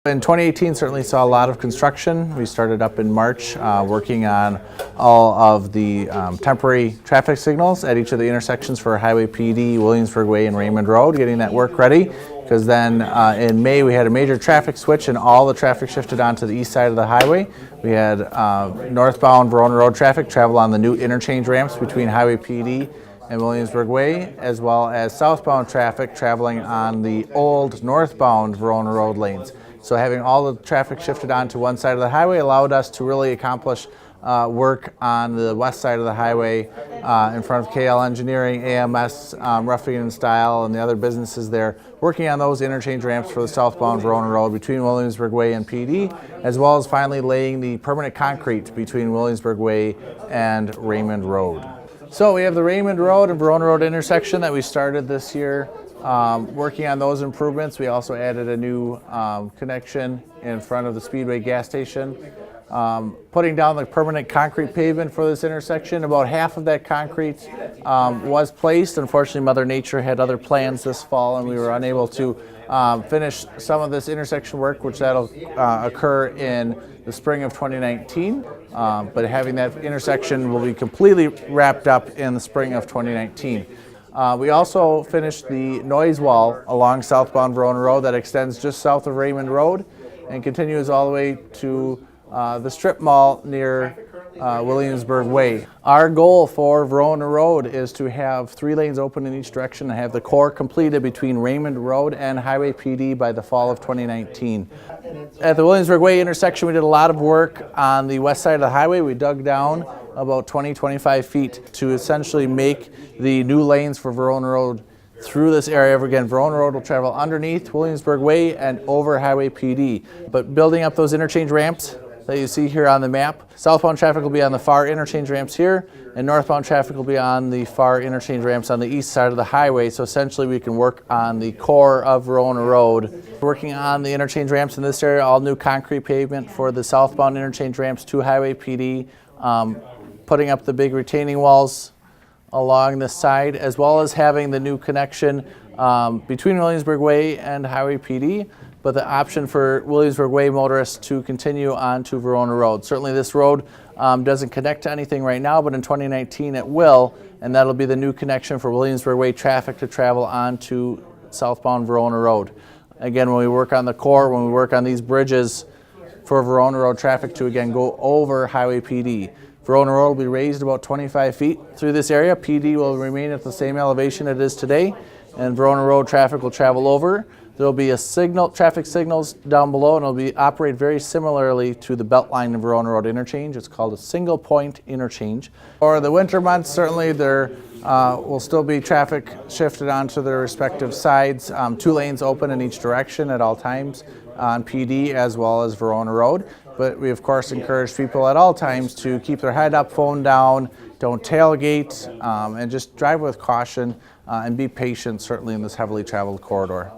In 2018, certainly saw a lot of construction. We started up in March working on all of the temporary traffic signals at each of the intersections for Highway PD, Williamsburg Way, and Raymond Road, getting that work ready. Because then in May we had a major traffic switch and all the traffic shifted onto the east side of the highway. We had northbound Verona Road traffic travel on the new interchange ramps between Highway PD and Williamsburg Way, as well as southbound traffic traveling on the old northbound Verona Road lanes. So having all the traffic shifted onto one side of the highway allowed us to really accomplish work on the west side of the highway in front of KL Engineering, AMS, Ruffian Style, and the other businesses there, working on those interchange ramps for the southbound Verona Road between Williamsburg Way and PD, as well as finally laying the permanent concrete between Williamsburg Way and Raymond Road. So we have the Raymond Road and Verona Road intersection that we started this year. Working on those improvements. We also added a new connection in front of the Speedway gas station. Putting down the permanent concrete pavement for this intersection. About half of that concrete was placed. Unfortunately, Mother Nature had other plans this fall and we were unable to finish some of this intersection work, which that'll occur in the spring of 2019. But having that intersection will be completely wrapped up in the spring of 2019. We also finished the noise wall along southbound Verona Road that extends just south of Raymond Road and continues all the way to the strip mall near Williamsburg Way. Our goal for Verona Road is to have 3 lanes open in each direction and have the core completed between Raymond Road and Highway PD by the fall of 2019. At the Williamsburg Way intersection, we did a lot of work on the west side of the highway. We dug down about 20-25 feet to essentially make the new lanes for Verona Road through this area. Again, Verona Road will travel underneath Williamsburg Way and over Highway PD. But building up those interchange ramps that you see here on the map, southbound traffic will be on the far interchange ramps here, and northbound traffic will be on the far interchange ramps on the east side of the highway. So essentially we can work on the core of Verona Road. Working on the interchange ramps in this area, all new concrete pavement for the southbound interchange ramps to Highway PD, putting up the big retaining walls along the side, as well as having the new connection between Williamsburg Way and Highway PD, but the option for Williamsburg Way motorists to continue on to Verona Road. Certainly this road doesn't connect to anything right now, but in 2019 it will, and that'll be the new connection for Williamsburg Way traffic to travel onto southbound Verona Road. Again, when we work on the core, when we work on these bridges for Verona Road traffic to again go over Highway PD. Verona Road will be raised about 25 feet through this area. PD will remain at the same elevation it is today, and Verona Road traffic will travel over. There will be a traffic signals down below, and it will be operate very similarly to the Beltline and Verona Road interchange. It's called a single point interchange. For the winter months, certainly there will still be traffic shifted onto their respective sides. 2 lanes open in each direction at all times on PD as well as Verona Road. But we of course encourage people at all times to keep their head up, phone down, don't tailgate, and just drive with caution and be patient, certainly in this heavily traveled corridor.